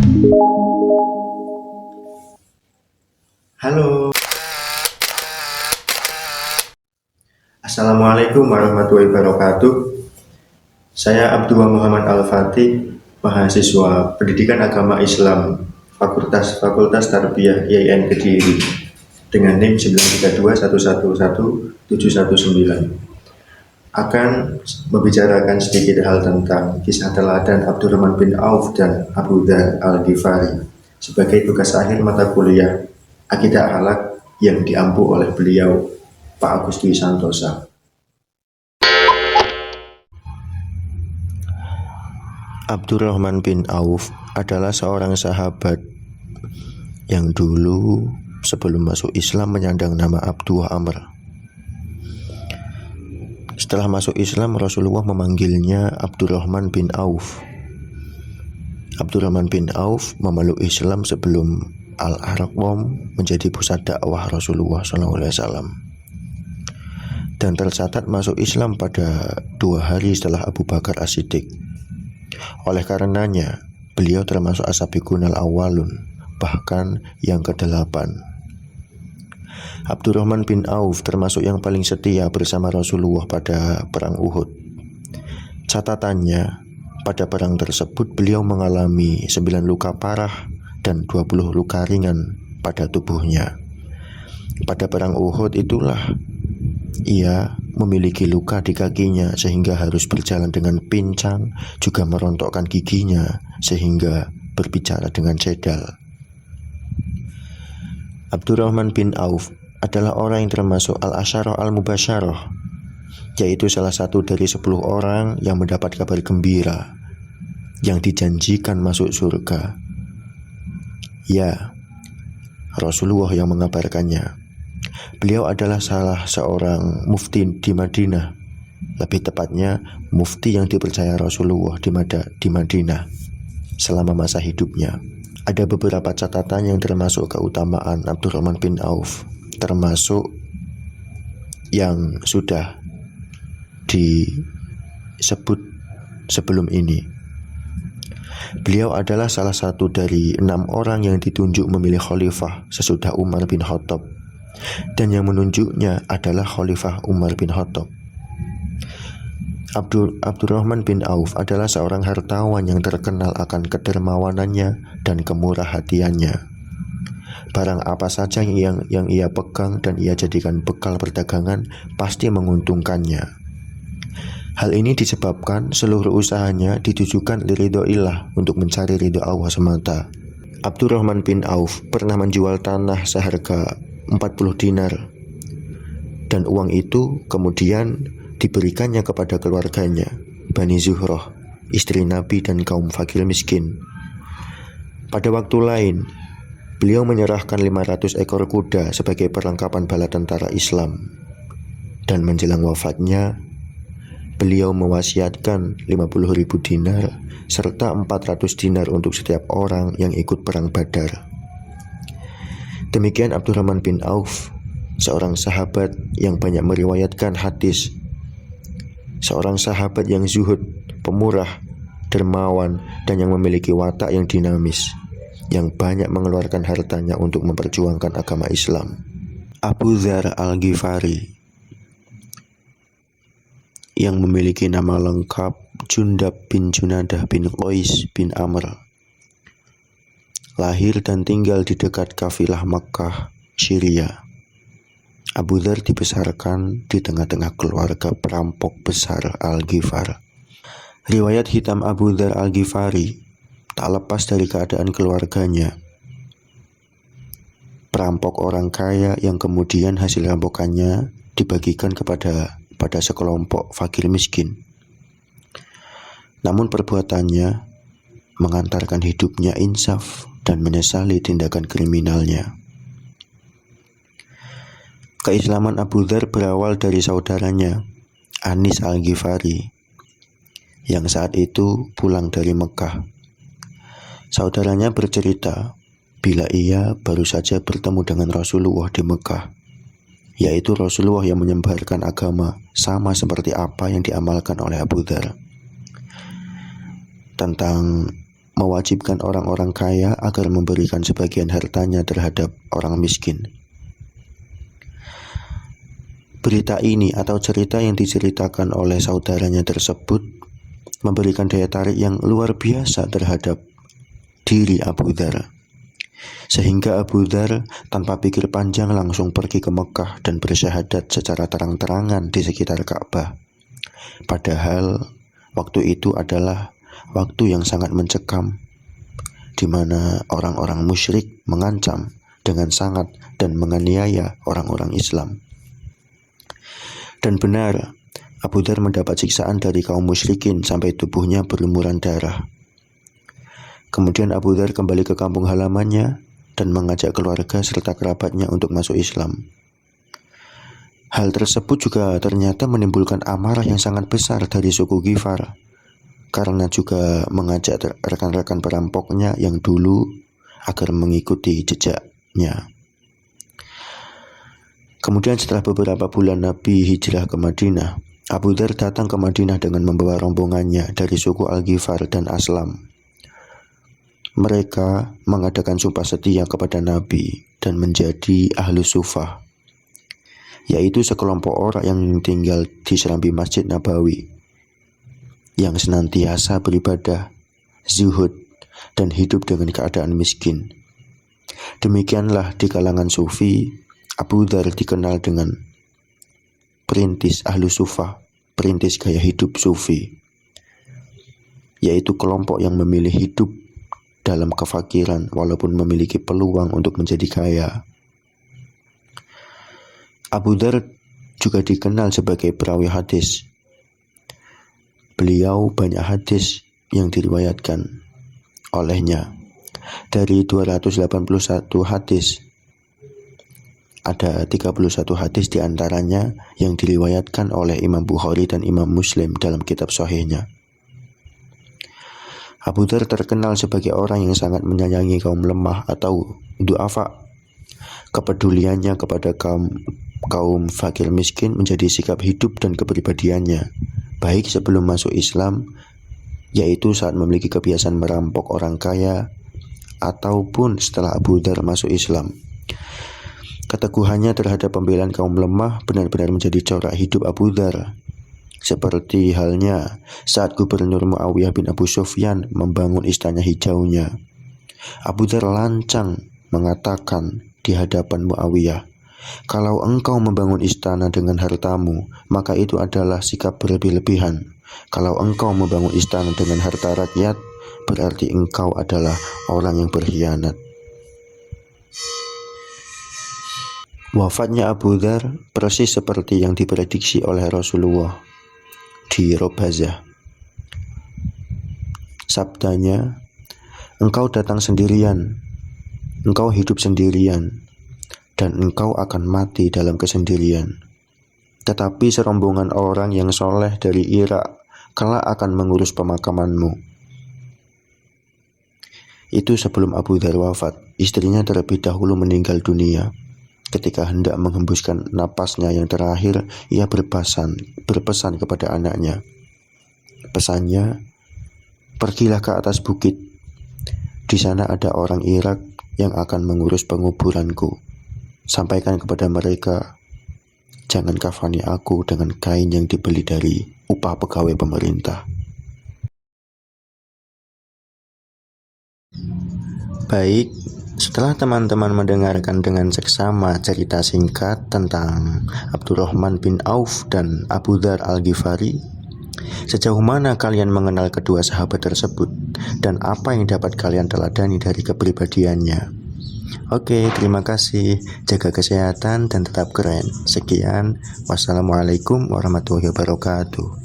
Halo, Assalamualaikum warahmatullahi wabarakatuh. Saya Abdullah Muhammad Al-Fatih, mahasiswa Pendidikan Agama Islam, Fakultas Tarbiyah IAIN Kediri, dengan NIM 932111719. Akan membicarakan sedikit hal tentang kisah teladan Abdurrahman bin Auf dan Abu Dzar Al-Ghifari sebagai tugas akhir mata kuliah Akidah Akhlak yang diampu oleh beliau, Pak Agus Dwi Santosa. Abdurrahman bin Auf adalah seorang sahabat yang dulu sebelum masuk Islam menyandang nama Abdullah Amr. Setelah masuk Islam, Rasulullah memanggilnya Abdurrahman bin Auf. Abdurrahman bin Auf memeluk Islam sebelum Al-Arqam menjadi pusat dakwah Rasulullah SAW, dan tercatat masuk Islam pada 2 hari setelah Abu Bakar As-Siddiq. Oleh karenanya, beliau termasuk as-sabiqunal awwalun, bahkan yang ke-8. Abdurrahman bin Auf termasuk yang paling setia bersama Rasulullah pada perang Uhud. Catatannya, pada perang tersebut beliau mengalami 9 luka parah dan 20 luka ringan pada tubuhnya. Pada perang Uhud itulah ia memiliki luka di kakinya sehingga harus berjalan dengan pincang, juga merontokkan giginya sehingga berbicara dengan cedal. Abdurrahman bin Auf adalah orang yang termasuk Al-Asyarah Al-Mubasyarah, yaitu salah satu dari 10 orang yang mendapat kabar gembira yang dijanjikan masuk surga. Ya, Rasulullah yang mengabarkannya. Beliau adalah salah seorang mufti di Madinah, lebih tepatnya mufti yang dipercaya Rasulullah di Madinah selama masa hidupnya. Ada beberapa catatan yang termasuk keutamaan Abdurrahman bin Auf, termasuk yang sudah disebut sebelum ini. Beliau adalah salah satu dari 6 orang yang ditunjuk memilih khalifah sesudah Umar bin Khattab, dan yang menunjuknya adalah Khalifah Umar bin Khattab. Abdurrahman bin Auf adalah seorang hartawan yang terkenal akan kedermawanannya dan kemurah hatiannya. Barang apa saja yang ia pegang dan ia jadikan bekal perdagangan pasti menguntungkannya. Hal ini disebabkan seluruh usahanya ditujukan liridho ilah, untuk mencari ridho Allah semata. Abdurrahman bin Auf pernah menjual tanah seharga 40 dinar, dan uang itu kemudian diberikannya kepada keluarganya, Bani Zuhrah, istri Nabi dan kaum fakir miskin. Pada waktu lain, beliau menyerahkan 500 ekor kuda sebagai perlengkapan bala tentara Islam, dan menjelang wafatnya beliau mewasiatkan 50.000 dinar serta 400 dinar untuk setiap orang yang ikut perang Badar. Demikian Abdurrahman bin Auf, seorang sahabat yang banyak meriwayatkan hadis, seorang sahabat yang zuhud, pemurah, dermawan, dan yang memiliki watak yang dinamis, yang banyak mengeluarkan hartanya untuk memperjuangkan agama Islam. Abu Dzar Al-Ghifari, yang memiliki nama lengkap Jundab bin Junadah bin Qais bin Amr, lahir dan tinggal di dekat kafilah Makkah, Syria. Abu Dzar dibesarkan di tengah-tengah keluarga perampok besar Al-Ghifar. Riwayat hitam Abu Dzar Al-Ghifari tak lepas dari keadaan keluarganya. Perampok orang kaya yang kemudian hasil rampokannya dibagikan pada sekelompok fakir miskin. Namun perbuatannya mengantarkan hidupnya insaf dan menyesali tindakan kriminalnya. Keislaman Abu Dzar berawal dari saudaranya, Anis Al-Ghifari, yang saat itu pulang dari Mekah. Saudaranya bercerita bila ia baru saja bertemu dengan Rasulullah di Mekah, yaitu Rasulullah yang menyebarkan agama sama seperti apa yang diamalkan oleh Abu Dzar. Tentang mewajibkan orang-orang kaya agar memberikan sebagian hartanya terhadap orang miskin. Berita ini atau cerita yang diceritakan oleh saudaranya tersebut memberikan daya tarik yang luar biasa terhadap diri Abu Dzar, sehingga Abu Dzar tanpa pikir panjang langsung pergi ke Mekah dan bersyahadat secara terang-terangan di sekitar Ka'bah. Padahal waktu itu adalah waktu yang sangat mencekam, di mana orang-orang musyrik mengancam dengan sangat dan menganiaya orang-orang Islam. Dan benar, Abu Dzar mendapat siksaan dari kaum musyrikin sampai tubuhnya berlumuran darah. Kemudian Abu Dzar kembali ke kampung halamannya dan mengajak keluarga serta kerabatnya untuk masuk Islam. Hal tersebut juga ternyata menimbulkan amarah yang sangat besar dari suku Ghifar, karena juga mengajak rekan-rekan perampoknya yang dulu agar mengikuti jejaknya. Kemudian setelah beberapa bulan Nabi hijrah ke Madinah, Abu Dzar datang ke Madinah dengan membawa rombongannya dari suku Al-Ghifar dan Aslam. Mereka mengadakan sumpah setia kepada Nabi dan menjadi Ahlus Sufah, yaitu sekelompok orang yang tinggal di serambi Masjid Nabawi, yang senantiasa beribadah, zuhud, dan hidup dengan keadaan miskin. Demikianlah di kalangan sufi, Abu Dzar dikenal dengan perintis Ahlus Sufah, perintis gaya hidup sufi, yaitu kelompok yang memilih hidup dalam kefakiran walaupun memiliki peluang untuk menjadi kaya. Abu Dzar juga dikenal sebagai perawi hadis. Beliau banyak hadis yang diriwayatkan olehnya. Dari 281 hadis, ada 31 hadis diantaranya yang diriwayatkan oleh Imam Bukhari dan Imam Muslim dalam kitab sahihnya. Abu Dzar terkenal sebagai orang yang sangat menyayangi kaum lemah atau du'afa. Kepeduliannya kepada kaum fakir miskin menjadi sikap hidup dan kepribadiannya, baik sebelum masuk Islam, yaitu saat memiliki kebiasaan merampok orang kaya, ataupun setelah Abu Dzar masuk Islam. Keteguhannya terhadap pembelaan kaum lemah benar-benar menjadi corak hidup Abu Dzar. Seperti halnya saat Gubernur Muawiyah bin Abu Sufyan membangun istana hijaunya. Abu Dzar lancang mengatakan di hadapan Muawiyah, "Kalau engkau membangun istana dengan hartamu, maka itu adalah sikap berlebih-lebihan. Kalau engkau membangun istana dengan harta rakyat, berarti engkau adalah orang yang berkhianat." Wafatnya Abu Dzar persis seperti yang diprediksi oleh Rasulullah di Robazah. Sabdanya, "Engkau datang sendirian, engkau hidup sendirian, dan engkau akan mati dalam kesendirian. Tetapi serombongan orang yang soleh dari Irak kelak akan mengurus pemakamanmu." Itu sebelum Abu Dzar wafat, istrinya terlebih dahulu meninggal dunia. Ketika hendak menghembuskan napasnya yang terakhir, ia berpesan kepada anaknya. Pesannya, "Pergilah ke atas bukit. Di sana ada orang Irak yang akan mengurus penguburanku. Sampaikan kepada mereka, jangan kafani aku dengan kain yang dibeli dari upah pegawai pemerintah." Baik, setelah teman-teman mendengarkan dengan seksama cerita singkat tentang Abdurrahman bin Auf dan Abu Dzar Al-Ghifari, sejauh mana kalian mengenal kedua sahabat tersebut dan apa yang dapat kalian teladani dari kepribadiannya? Oke, terima kasih. Jaga kesehatan dan tetap keren. Sekian, wassalamualaikum warahmatullahi wabarakatuh.